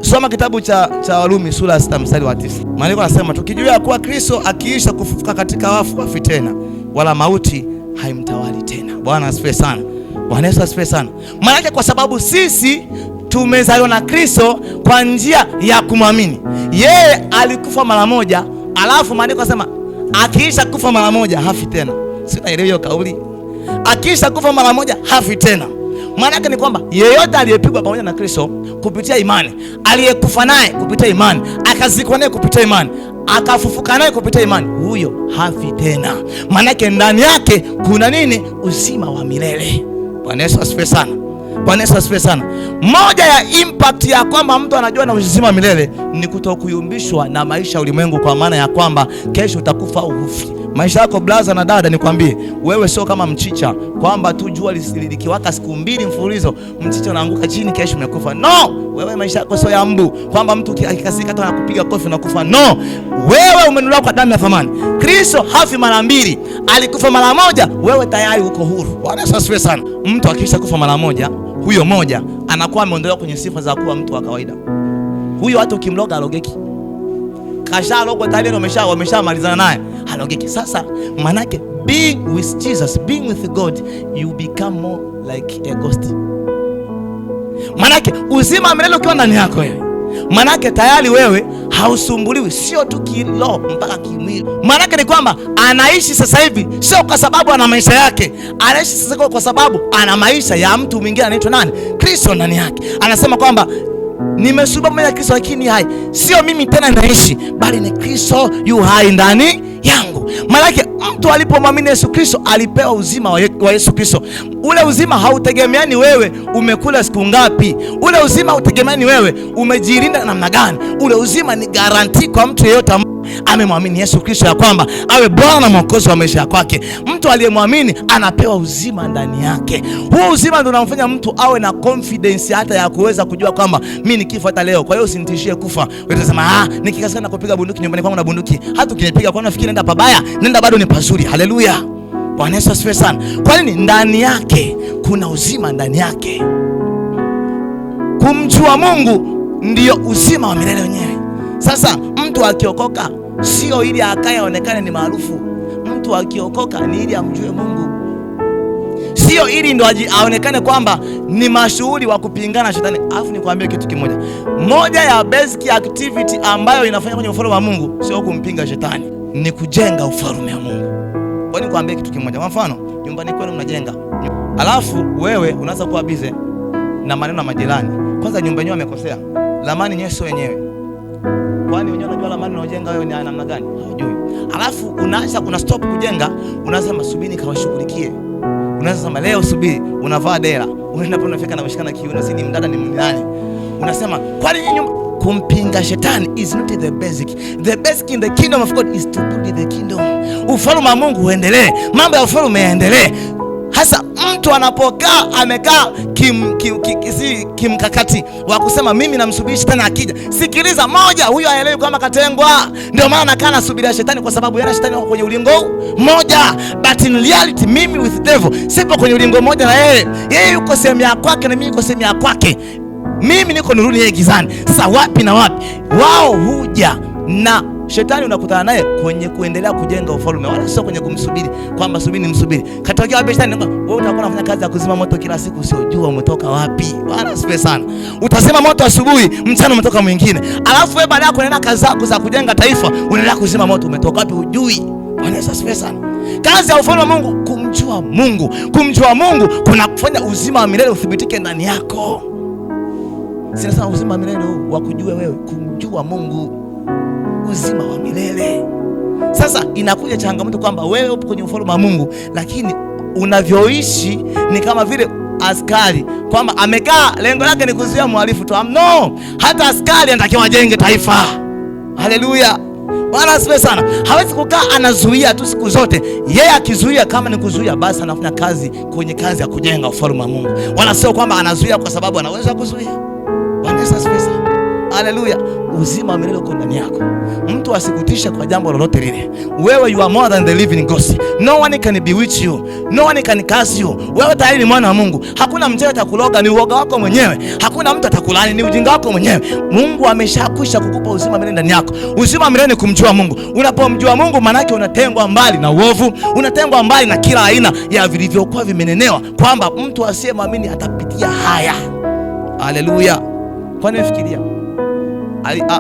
Soma kitabu cha Warumi sura ya 6 mstari wa 9. Maandiko yanasema tukijua kuwa Kristo akiisha kufufuka katika wafu hafi tena, wala mauti haimtawali tena. Bwana asifiwe sana. Bwana Yesu asifiwe sana. Maana yake kwa sababu sisi tumezaliwa na Kristo kwa njia ya kumwamini. Yeye alikufa mara moja, alafu maandiko yanasema akiisha kufa mara moja hafi tena. Sinaelewa hiyo kauli. Akiisha kufa mara moja hafi tena. Maana yake ni kwamba yeyote aliyepigwa pamoja na Kristo kupitia imani, aliyekufa naye kupitia imani, akazikwa naye kupitia imani, akafufuka naye kupitia imani, huyo hafi tena. Maana yake ndani yake kuna nini? Uzima wa milele. Bwana Yesu asifiwe sana. Bwana Yesu asifiwe sana. Moja ya impact ya kwamba mtu anajua na uzima wa milele ni kutokuyumbishwa na maisha ya ulimwengu, kwa maana ya kwamba kesho utakufa au ufi. Maisha yako blaza na dada, nikwambie wewe sio kama mchicha kwamba tu jua likiwaka siku 2 mfululizo mchicha unaanguka chini kesho umekufa. No, wewe maisha yako sio ya mbu kwamba mtu akikasika hata anakupiga kofi na kufa. No, wewe umenunuliwa kwa damu ya thamani. Kristo hafi mara 2, alikufa mara moja, wewe tayari uko huru. Bwana Yesu asifiwe sana. Mtu akisha kufa mara moja, huyo moja anakuwa ameondolewa kwenye sifa za kuwa mtu wa kawaida. Huyo hata ukimloga alogeki. Kashalogwa tayari, wameshamalizana naye, halogeki. Sasa manake being with Jesus, being with God, you become more like a ghost. Manake uzima wa milele ukiwa ndani yako wewe, manake tayari wewe hausumbuliwi, sio tu kiroho mpaka kimwili. Manake ni kwamba anaishi sasa hivi sio kwa sababu ana maisha yake, anaishi sasa kwa sababu ana maisha ya mtu mwingine anaitwa nani? Kristo ndani yake. Anasema kwamba nimesulubiwa pamoja na Kristo, lakini hai sio mimi tena naishi, bali ni Kristo yu hai ndani yangu. Maana mtu alipomwamini Yesu Kristo alipewa uzima wa Yesu Kristo. Ule uzima hautegemeani wewe umekula siku ngapi. Ule uzima hautegemeani wewe umejilinda namna gani. Ule uzima ni garanti kwa mtu yeyote amemwamini Yesu Kristo ya kwamba awe Bwana na Mwokozi wa maisha yake. Mtu aliyemwamini anapewa uzima ndani yake. Huo uzima ndio unamfanya mtu awe na confidence hata ya kuweza kujua kwamba mimi nikifa hata leo, kwa hiyo usinitishie kufa. Wewe unasema nikikasana kupiga bunduki nyumbani kwangu na bunduki, hata ukinipiga kwa nafikiri nenda pabaya, nenda bado ni pazuri. Haleluya. Bwana Yesu asifiwe sana. Kwa nini? Ndani yake kuna uzima ndani yake. Kumjua Mungu ndio uzima wa milele wenyewe. Sasa mtu akiokoka sio ili akae aonekane ni maarufu. Mtu akiokoka ni ili amjue Mungu, sio ili ndo aonekane kwamba ni mashuhuri wa kupingana na shetani. Alafu nikwambie kitu kimoja, moja ya basic activity ambayo inafanya kwenye ufalme wa Mungu sio kumpinga shetani, ni kujenga ufalme wa Mungu. Kwa nikwambie kitu kimoja, kwa mfano nyumbani kwenu mnajenga, alafu wewe unaanza kuwa busy na maneno ya majirani. Kwanza nyumba yenyewe wamekosea, ramani yenyewe sio yenyewe. Kwani wenyewe unajua ramani unaojenga wewe ni namna gani? Hujui. Alafu unaanza stop kujenga, unasema subiri kawashughulikie. Unaanza sema leo subiri, unavaa dera, unaenda hapo unafika na mshikana kiuno, si ni mdada ni nani? Unasema kwani nyinyi kumpinga shetani is not the basic. The basic in the kingdom of God is to build the kingdom. Ufalme wa Mungu uendelee, mambo ya ufalme yaendelee. Hasa mtu anapokaa amekaa kimkakati wa kusema mimi namsubiri shetani akija. Sikiliza, moja, huyo haelewi kama katengwa. Ndio maana anakaa anasubiria shetani, kwa sababu yeye shetani wako kwenye ulingo moja. But in reality mimi with devil sipo kwenye ulingo moja na yeye. Yeye yuko sehemu ya kwake na mimi niko sehemu ya kwake. Mimi niko nuruni, yeye gizani. Sasa wapi na wapi? Wao huja na shetani unakutana naye kwenye kuendelea kujenga ufalme, wala sio kwenye kumsubiri kwamba subiri nimsubiri. Katokea wapi shetani? Wewe utakuwa unafanya kazi ya kuzima moto kila siku, usiojua umetoka wapi. Bwana asifiwe sana. Utazima moto asubuhi, mchana umetoka mwingine. Alafu wewe baada ya kuendelea kazi zako za kujenga taifa, unaendelea kuzima moto, umetoka wapi hujui. Bwana asifiwe sana. Kazi ya ufalme wa Mungu kumjua Mungu. Kumjua Mungu kuna kufanya uzima wa milele uthibitike ndani yako. Sina sana uzima wa milele wa kujua wewe, kumjua Mungu. Uzima wa milele. Sasa inakuja changamoto kwamba wewe upo kwenye ufalme wa Mungu, lakini unavyoishi ni kama vile askari, kwamba amekaa lengo lake ni kuzuia mhalifu tu. No, hata askari anatakiwa ajenge taifa. Haleluya. Bwana asifiwe sana. Hawezi kukaa anazuia tu siku zote. Yeye akizuia, kama ni kuzuia, basi anafanya kazi kwenye kazi ya kujenga ufalme wa Mungu. Wala sio kwamba anazuia kwa sababu anaweza kuzuia. Bwana asifiwe sana. Haleluya. Uzima wa milele uko ndani yako. Mtu asikutisha kwa jambo lolote lile. Wewe you are more than the living ghost. No one can bewitch you. No one can curse you. Wewe tayari ni mwana wa Mungu. Hakuna mchawi atakuloga, ni uoga wako mwenyewe. Hakuna mtu atakulani, ni ujinga wako mwenyewe. Mungu ameshakwisha kukupa uzima wa milele ndani yako. Uzima wa milele ni kumjua Mungu. Unapomjua Mungu, maana yake unatengwa mbali na uovu, unatengwa mbali na kila aina ya vilivyokuwa vimenenewa kwamba mtu asiyemwamini atapitia haya. Haleluya. Kwani fikiria,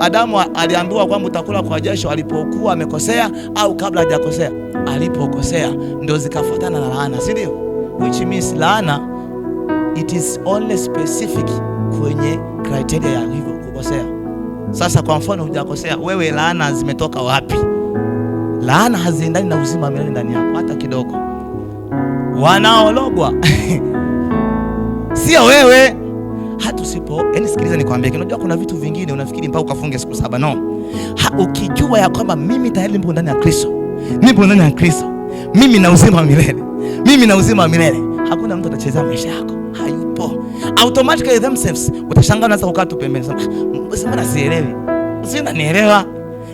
Adamu aliambiwa kwamba utakula kwa jasho alipokuwa amekosea au kabla hajakosea? Alipokosea ndio zikafuatana na laana, si ndio? Which means laana it is only specific kwenye criteria ya hivyo kukosea. Sasa kwa mfano hujakosea wewe, laana zimetoka wapi? Laana haziendani na uzima wa milele ndani yako hata kidogo. Wanaologwa sio wewe. Hata usipo, yani sikiliza nikwambie, unajua kuna vitu vingine unafikiri mpaka ukafunge siku 7. No. Ukijua ya kwamba mimi tayari nipo ndani ya Kristo. Nipo ndani ya Kristo. Mimi na uzima wa milele. Mimi na uzima wa milele. Hakuna mtu atachezea maisha yako. Hayupo. Automatically themselves utashangaa unaanza kukaa tu pembeni. Mbona sielewi? Usinielewa.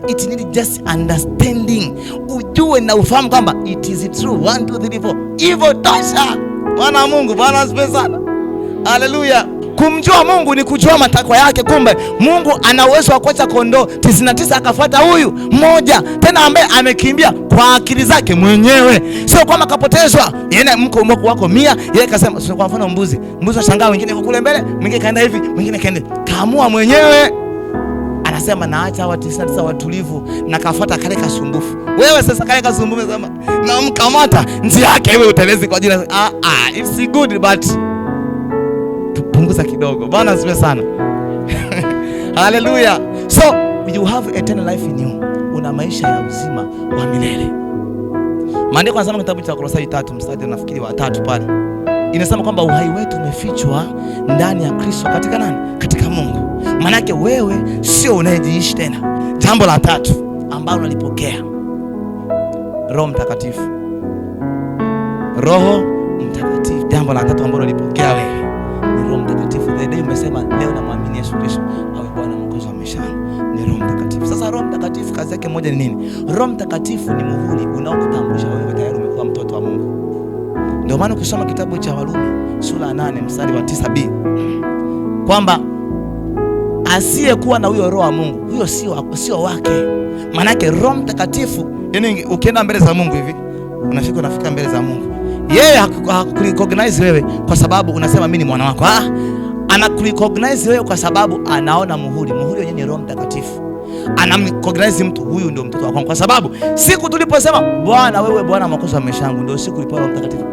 It need just understanding. Ujue na ufahamu kwamba it is true. 1 2 3 4. Hivyo tosha. Bwana wa Mungu, Bwana asifiwe sana. Haleluya. Kumjua Mungu ni kujua matakwa yake. Kumbe Mungu ana uwezo wa kuacha kondoo 99 akafuata huyu mmoja, tena ambaye amekimbia kwa akili zake mwenyewe. Sio kwamba kapotezwa. Yeye mko wako 100, yeye kasema sio. Kwa mfano mbuzi washangaa, wengine wako kule mbele, mwingine kaenda hivi, mwingine kaenda. Kaamua mwenyewe. Anasema naacha hawa 99 watulivu na kafuata kale kasumbufu. Wewe sasa kale kasumbufu unasema na mkamata njia yake wewe utelezi kwa jina. It's good but punguza kidogo. Bwana asifiwe sana. Haleluya. So you have eternal life in you. Una maisha ya uzima wa milele. Maandiko yanasema kitabu cha Kolosai 3 mstari nafikiri wa 3 pale. Inasema kwamba uhai wetu umefichwa ndani ya Kristo katika nani? Katika Mungu. Maana yake wewe sio unayejiishi tena. Jambo la 3 ambalo unalipokea, Roho Mtakatifu. Roho Mtakatifu. Jambo la 3 ambalo unalipokea wewe ni Roho Mtakatifu. The day umesema leo namwamini Yesu Kristo awe Bwana Mwokozi wa maisha yangu, ni Roho Mtakatifu. Sasa Roho Mtakatifu kazi yake moja ni nini? Roho Mtakatifu ni muhuri unaokutambulisha wewe tayari umekuwa mtoto wa Mungu. Ndio maana ukisoma kitabu cha Warumi sura 8 mstari wa 9b kwamba asiyekuwa na huyo Roho wa Mungu, huyo sio wake. Maana yake Roho Mtakatifu, yani ukienda mbele za Mungu hivi unafika mbele za Mungu, yeye hakurecognize wewe kwa sababu unasema mimi ni mwana wako. Anakurecognize wewe kwa sababu anaona muhuri. Muhuri wenyewe ni Roho Mtakatifu. Anamrecognize mtu, huyu ndio mtoto wako, kwa sababu siku tuliposema Bwana wewe Bwana Mwokozi wa maisha yangu, ndio siku ilipo Roho Mtakatifu.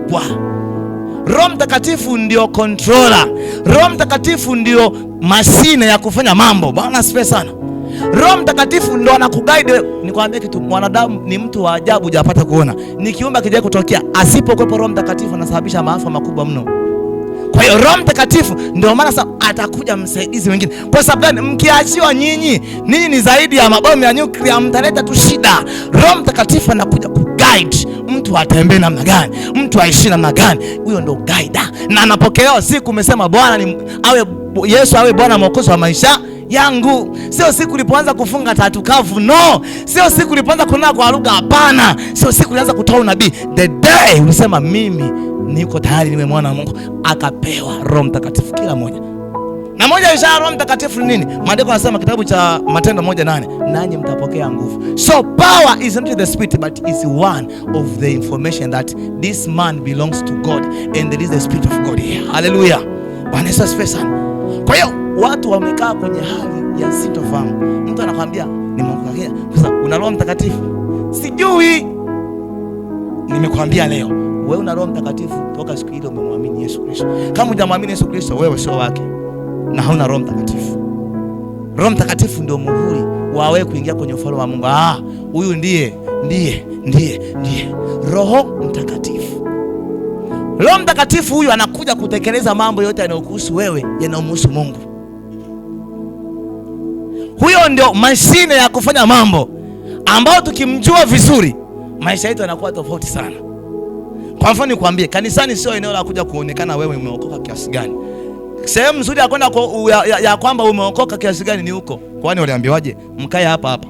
Roho Mtakatifu ndio controller. Roho Mtakatifu ndio mashine ya kufanya mambo. Bwana asifiwe sana. Roho Mtakatifu ndo anakuguide. Nikwambie kitu, mwanadamu ni mtu wa ajabu hujapata kuona. Ni kiumbe kija kutokea, asipokuwepo Roho Mtakatifu anasababisha maafa makubwa mno. Kwa hiyo Roho Mtakatifu ndio maana sasa atakuja msaidizi wengine. Kwa sababu gani? Mkiachiwa nyinyi ni zaidi ya mabomu ya nyuklia, mtaleta tu shida. Roho Mtakatifu anakuja kuguide mtu mtu atembee namna gani, mtu aishi namna gani. Huyo ndo guide, na anapokelewa siku umesema Bwana Yesu awe Bwana Mwokozi wa maisha yangu. Sio siku ulipoanza kufunga tatu kavu, no. Sio siku ulipoanza kunena kwa lugha, hapana. Sio siku ulianza kutoa unabii. The day ulisema mimi niko tayari niwe mwana wa Mungu, akapewa Roho Mtakatifu kila mmoja. Na moja ishara Roho Mtakatifu ni nini? Maandiko yanasema kitabu cha Matendo 1:8, nanyi mtapokea nguvu. So power is not the spirit, but is one of the information that this man belongs to God and there is the spirit of God here. Hallelujah. Bwana Yesu asifiwe sana. Kwa hiyo watu wamekaa kwenye hali ya sitofahamu. Mtu anakuambia nimeokoka. Sasa una Roho Mtakatifu? Sijui. Nimekwambia leo, wewe una Roho Mtakatifu toka siku ile umemwamini Yesu Kristo. Kama hujamwamini Yesu Kristo, wewe sio wake na hauna Roho Mtakatifu. Roho Mtakatifu ndio muhuri wa wewe kuingia kwenye ufalme wa Mungu. Huyu ndiye Roho Mtakatifu. Roho Mtakatifu huyu anakuja kutekeleza mambo yote yanayokuhusu wewe, yanayomhusu Mungu. Huyo ndio mashine ya kufanya mambo ambao tukimjua vizuri maisha yetu yanakuwa tofauti sana. Kwa mfano nikwambie, kanisani sio eneo la kuja kuonekana wewe umeokoka kiasi gani. Sehemu nzuri ya kwenda ya kwamba umeokoka kiasi gani ni huko. Kwani waliambiwaje? Mkae hapa hapa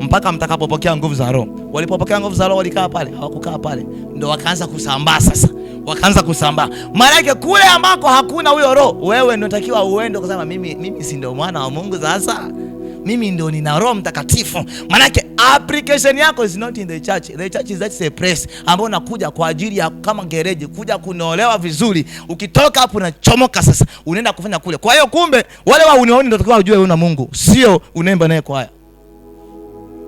mpaka mtakapopokea nguvu za Roho. Walipopokea nguvu za Roho walikaa pale? Hawakukaa pale. Ndio wakaanza kusambaa sasa. Wakaanza kusambaa. Maana yake kule ambako hakuna huyo Roho, wewe ndio unatakiwa uende kusema mimi si ndio mwana wa Mungu sasa? Mimi ndio nina Roho Mtakatifu. Maana yake application yako is not in the church. The church is that a place ambao unakuja kwa ajili ya kama gereji, kuja kunolewa vizuri. Ukitoka hapo unachomoka sasa, unaenda kufanya kule. Kwa hiyo kumbe wale wa unioni ndio tukao ujue wewe una Mungu, sio unaimba naye kwaya.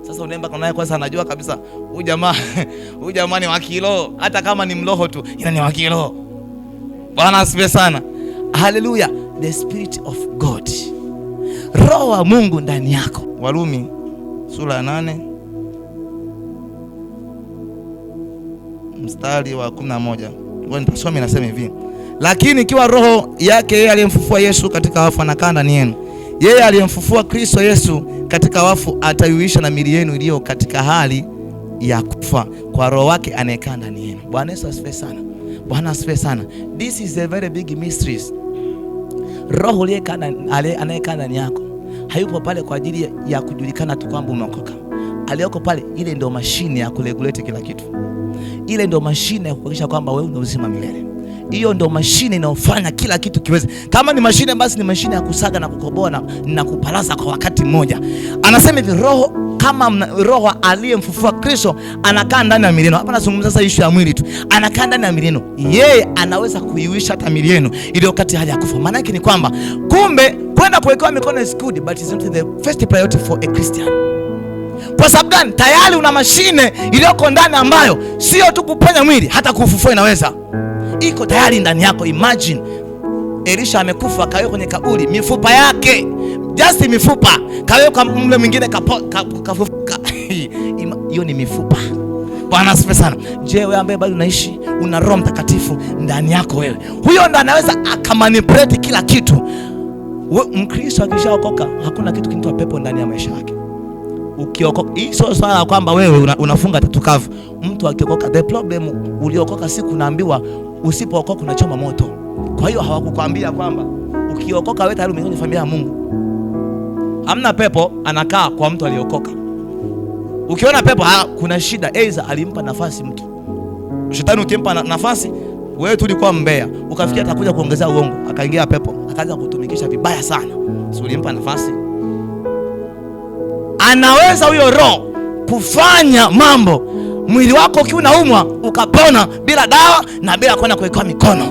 Sasa unaimba naye kwanza anajua kabisa huyu jamaa ni wa kilo, hata kama ni mloho tu, ila ni wa kilo. Bwana asifiwe sana. Hallelujah. The Spirit of God. Roho wa Mungu ndani yako. Warumi sura ya 8 mstari wa 11. Ngoja nitasoma, inasema hivi: lakini ikiwa roho yake yeye aliyemfufua Yesu katika wafu anakaa ndani yenu, yeye aliyemfufua Kristo Yesu katika wafu ataiuisha na miili yenu iliyo katika hali ya kufa kwa roho wake anayekaa ndani yenu. Bwana Yesu asifiwe sana. Bwana asifiwe sana. This is a very big mystery. Roho anayekaa ndani yako hayupo pale kwa ajili ya kujulikana tu kwamba umeokoka. Aliyoko pale, ile ndio mashine ya kuregulate kila kitu. Ile ndio mashine ya kuhakikisha kwamba wewe una uzima milele. Hiyo ndio mashine inayofanya kila kitu kiweze. Kama ni mashine, basi ni mashine ya kusaga na kukoboa na kupalaza kwa wakati mmoja. Anasema hivi, roho kama roho aliyemfufua Kristo anakaa ndani ya miili yenu. Hapa nazungumza sasa issue ya mwili tu. Anakaa ndani ya miili yenu. Yeye anaweza kuiuisha hata miili yenu iliyo kati hali ya kufa. Maana yake ni kwamba kumbe kwenda kuwekewa mikono is good, but it's not the first priority for a Christian. Kwa sababu gani? Tayari una mashine iliyoko ndani ambayo sio tu kuponya mwili, hata kufufua inaweza. Iko tayari ndani yako. Imagine Elisha amekufa, kaweka kwenye kaburi mifupa yake, just mifupa, kaweka mle mwingine kafufuka. Hiyo ni mifupa. Bwana asifiwe sana. Je, wewe ambaye bado unaishi, una Roho Mtakatifu ndani yako wewe, huyo ndo anaweza akamanipulate kila kitu. Mkristo akishaokoka hakuna kitu kinaitwa pepo ndani ya maisha yake. Ukiokoka, hii sio swala la kwamba wewe unafunga tatukavu. Mtu akiokoka, the problem uliokoka siku naambiwa usipookoka unachoma moto. Kwa hiyo hawakukwambia kwamba ukiokoka wewe tayari umeingia familia ya Mungu. Hamna pepo anakaa kwa mtu aliokoka. Ukiona pepo kuna shida, aidha alimpa nafasi mtu. Shetani ukimpa nafasi, wewe tu ulikuwa mbea, ukafikia atakuja kuongezea uongo, akaingia pepo, akaanza kutumikisha vibaya sana. Si ulimpa nafasi? Anaweza huyo roho kufanya mambo mwili wako ukiwa unaumwa ukapona bila dawa na bila kwenda kuwekwa mikono.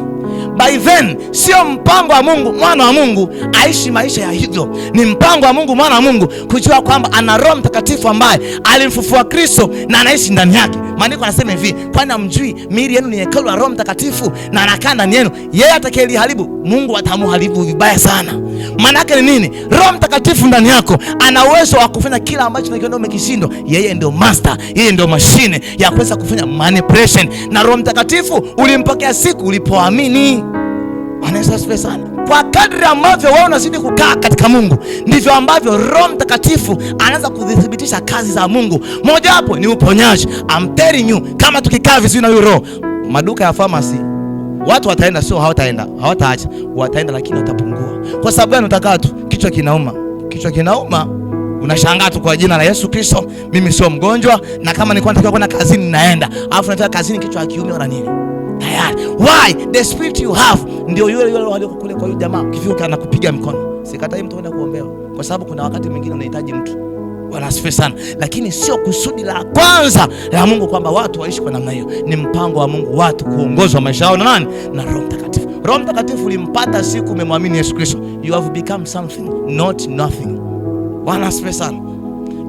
By then sio mpango wa Mungu mwana wa Mungu aishi maisha ya hivyo. Ni mpango wa Mungu mwana wa Mungu kujua kwamba ana Roho Mtakatifu ambaye alimfufua Kristo na anaishi ndani yake. Maandiko yanasema hivi, kwani hamjui miili yenu ni hekalu la Roho Mtakatifu na anakaa ndani yenu? Yeye atakayeliharibu Mungu atamuharibu vibaya sana. Maana yake ni nini? Roho Mtakatifu ndani yako ana uwezo wa kufanya kila ambacho unakiona umekishindwa. Yeye ndio master, yeye ndio mashine ya kuweza kufanya manipulation. Na Roho Mtakatifu ulimpokea siku ulipoamini. Bwana Yesu asifiwe sana. kwa kadri ambavyo wewe unazidi kukaa katika Mungu, ndivyo ambavyo Roho Mtakatifu anaanza kudhibitisha kazi za Mungu. Moja hapo ni uponyaji. I'm telling you, kama tukikaa vizuri na huyo Roho, maduka ya pharmacy watu wataenda, sio hawataenda, hawataacha, wataenda, lakini watapungua. Kwa sababu gani? Utakaa tu, kichwa kinauma, unashangaa tu, kwa jina la Yesu Kristo mimi sio mgonjwa, na kama nilikuwa nataka kwenda kazini naenda, alafu nataka kazini kichwa kiume wala nini. Tayari. Why? The spirit you have ndio yule wale kule kwa yule jamaa, kifika anakupiga mkono. Sikatai mtu aende kuombewa, kwa sababu kuna wakati mwingine unahitaji mtu. Bwana asifiwe sana. Lakini sio kusudi la kwanza la Mungu kwamba watu waishi kwa namna hiyo. Ni mpango wa Mungu watu kuongozwa maisha yao na nani? Na Roho Mtakatifu. Roho Mtakatifu ulimpata siku umemwamini Yesu Kristo. You have become something, not nothing. Bwana asifiwe sana.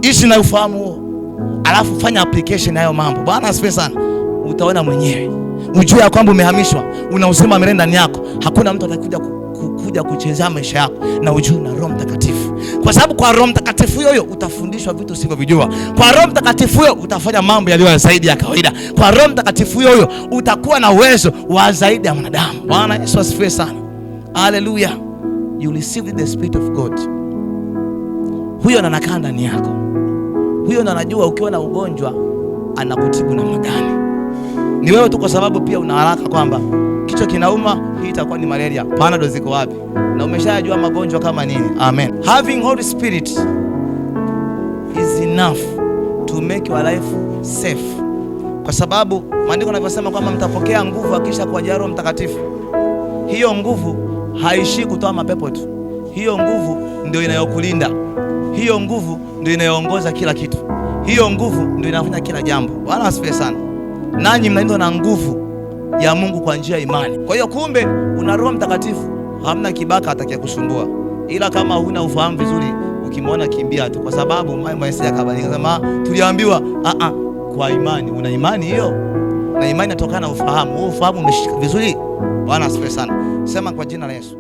Ishi na ufahamu huo, alafu fanya application hayo mambo. Bwana asifiwe sana. Utaona mwenyewe. Ujue ya kwamba umehamishwa, una uzima milele ndani yako. Hakuna mtu atakuja kuchezea maisha yako, na ujue na Roho Mtakatifu. Kwa sababu kwa Roho Mtakatifu huyo utafundishwa vitu usivyovijua. Kwa Roho Mtakatifu huyo utafanya mambo yaliyo zaidi ya kawaida. Kwa Roho Mtakatifu huyo utakuwa na uwezo wa zaidi ya mwanadamu. Bwana Yesu asifiwe sana. Hallelujah. You receive the Spirit of God. Huyo anakaa ndani yako. Huyo ndo anajua ukiwa na ugonjwa anakutibu namna gani. Ni wewe tu, kwa sababu pia una haraka kwamba kichwa kinauma, hii itakuwa ni malaria, panado ziko wapi, na umeshajua magonjwa kama nini. Amen. Having Holy Spirit is enough to make your life safe, kwa sababu maandiko yanavyosema kwamba mtapokea nguvu akisha kuwajaa Roho Mtakatifu. Hiyo nguvu haishi kutoa mapepo tu, hiyo nguvu ndio inayokulinda, hiyo nguvu ndio inayoongoza kila kitu, hiyo nguvu ndio inafanya kila jambo. Bwana asifiwe sana. Nanyi mnaindwa na nguvu ya Mungu kwa njia ya imani. Kwa hiyo kumbe una Roho Mtakatifu, hamna kibaka atakaye-kusumbua. Ila kama huna ufahamu vizuri, ukimwona kimbia tu, kwa sababu mambo yakabadilika. Kama tuliambiwa kwa imani. Una imani hiyo, na imani inatokana na ufahamu. Wewe ufahamu umeshika vizuri. Bwana asifiwe sana. Sema kwa jina la Yesu.